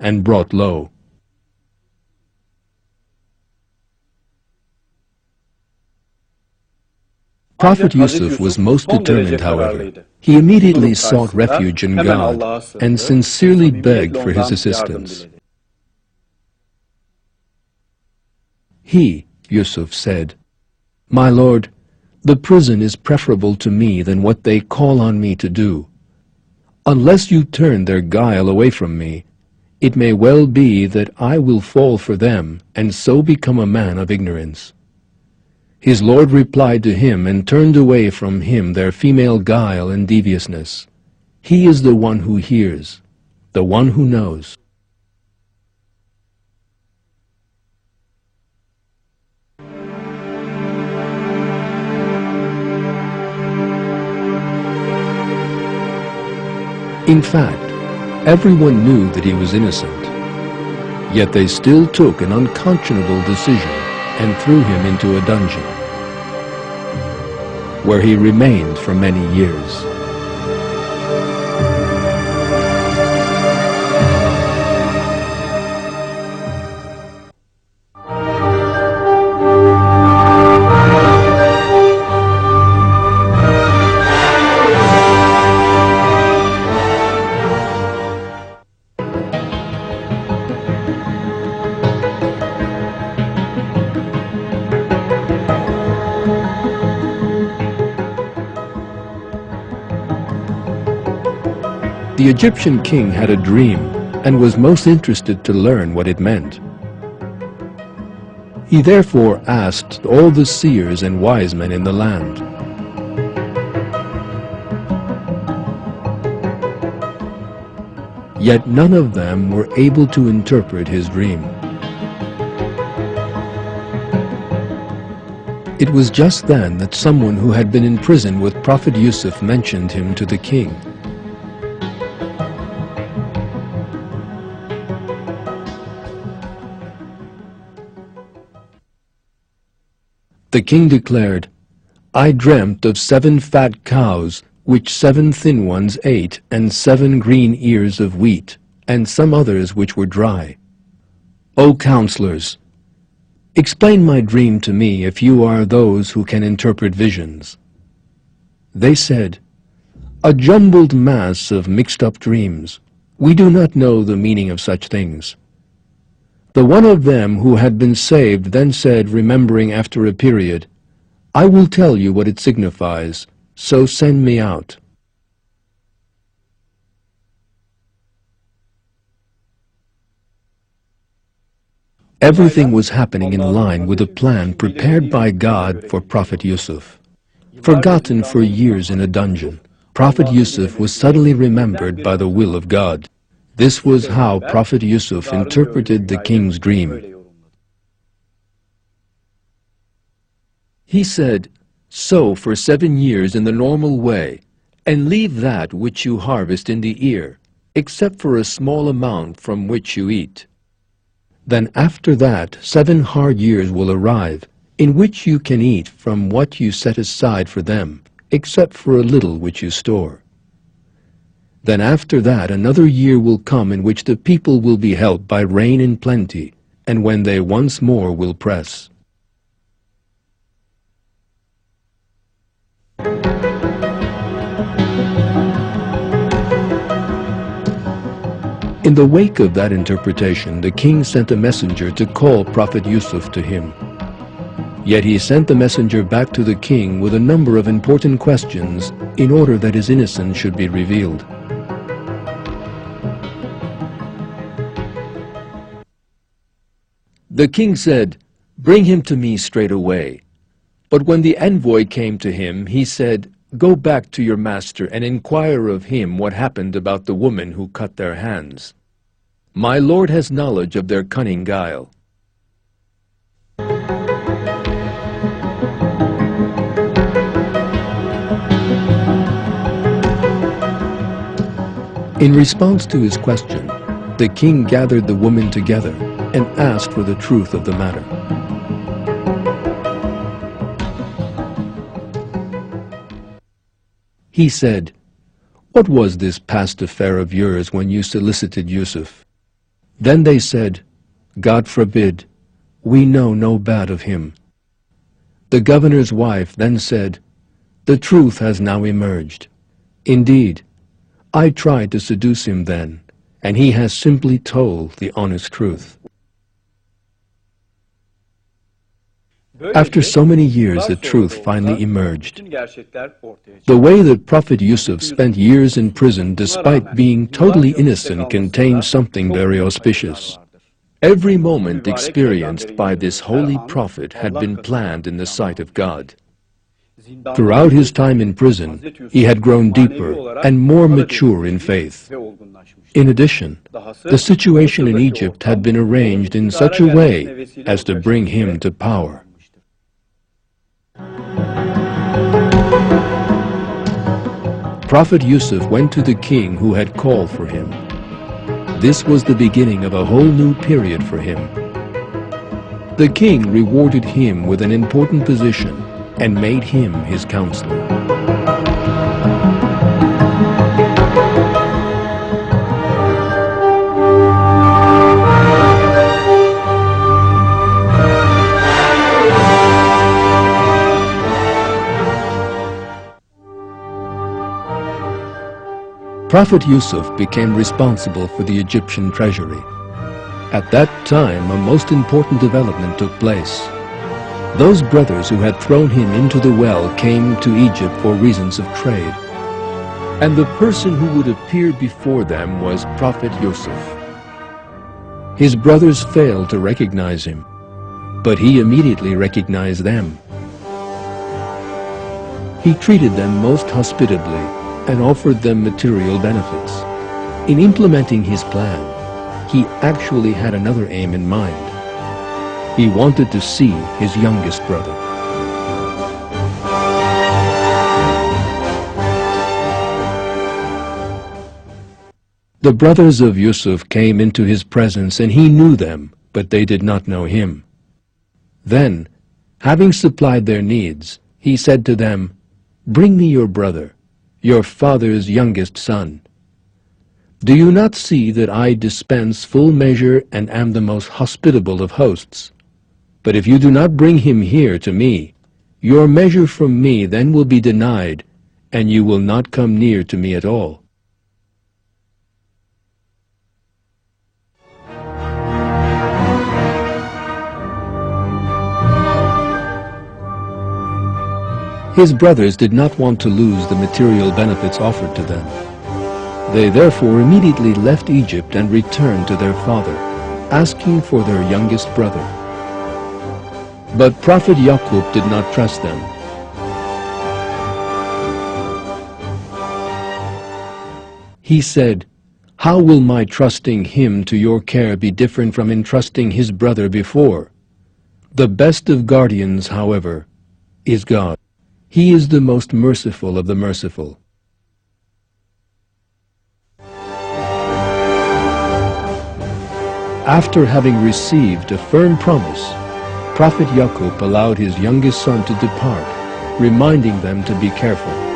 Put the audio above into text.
and brought low. Prophet Yusuf was most determined, however. He immediately sought refuge in God and sincerely begged for his assistance. He, Yusuf, said, "My Lord, the prison is preferable to me than what they call on me to do. Unless you turn their guile away from me, it may well be that I will fall for them and so become a man of ignorance." His Lord replied to him and turned away from him their female guile and deviousness. He is the one who hears, the one who knows. In fact, everyone knew that he was innocent, yet they still took an unconscionable decision and threw him into a dungeon, where he remained for many years. The Egyptian king had a dream and was most interested to learn what it meant. He therefore asked all the seers and wise men in the land. Yet none of them were able to interpret his dream. It was just then that someone who had been in prison with Prophet Yusuf mentioned him to the king. The king declared, "I dreamt of 7 fat cows, which 7 thin ones ate, and 7 green ears of wheat, and some others which were dry. O counselors, explain my dream to me if you are those who can interpret visions." They said, "A jumbled mass of mixed-up dreams. We do not know the meaning of such things." The one of them who had been saved then said, remembering after a period, "I will tell you what it signifies, so send me out." Everything was happening in line with a plan prepared by God for Prophet Yusuf. Forgotten for years in a dungeon, Prophet Yusuf was suddenly remembered by the will of God. This was how Prophet Yusuf interpreted the king's dream. He said, "Sow for 7 years in the normal way, and leave that which you harvest in the ear, except for a small amount from which you eat. Then after that 7 hard years will arrive, in which you can eat from what you set aside for them, except for a little which you store. Then after that another year will come in which the people will be helped by rain in plenty, and when they once more will press." In the wake of that interpretation, the king sent a messenger to call Prophet Yusuf to him. Yet he sent the messenger back to the king with a number of important questions in order that his innocence should be revealed. The king said, "Bring him to me straight away." But when the envoy came to him, he said, "Go back to your master and inquire of him what happened about the woman who cut their hands. My lord has knowledge of their cunning guile." In response to his question, the king gathered the women together and asked for the truth of the matter. He said, "What was this past affair of yours when you solicited Yusuf?" Then they said, God forbid, we know no bad of him. The governor's wife then said, the truth has now emerged. Indeed, I tried to seduce him then, and he has simply told the honest truth. After so many years, the truth finally emerged. The way that Prophet Yusuf spent years in prison despite being totally innocent contains something very auspicious. Every moment experienced by this holy prophet had been planned in the sight of God. Throughout his time in prison, he had grown deeper and more mature in faith. In addition, the situation in Egypt had been arranged in such a way as to bring him to power. Prophet Yusuf went to the king who had called for him. This was the beginning of a whole new period for him. The king rewarded him with an important position and made him his counselor. Prophet Yusuf became responsible for the Egyptian treasury. At that time, a most important development took place. Those brothers who had thrown him into the well came to Egypt for reasons of trade. And the person who would appear before them was Prophet Yusuf. His brothers failed to recognize him, but he immediately recognized them. He treated them most hospitably and offered them material benefits. In implementing his plan, he actually had another aim in mind. He wanted to see his youngest brother. The brothers of Yusuf came into his presence, and he knew them, but they did not know him. Then, having supplied their needs, he said to them, "Bring me your brother, your father's youngest son. Do you not see that I dispense full measure and am the most hospitable of hosts? But if you do not bring him here to me, your measure from me then will be denied, and you will not come near to me at all." His brothers did not want to lose the material benefits offered to them. They therefore immediately left Egypt and returned to their father, asking for their youngest brother. But Prophet Yaqub did not trust them. He said, "How will my trusting him to your care be different from entrusting his brother before? The best of guardians, however, is God. He is the most merciful of the merciful." After having received a firm promise, Prophet Yaqub allowed his youngest son to depart, reminding them to be careful.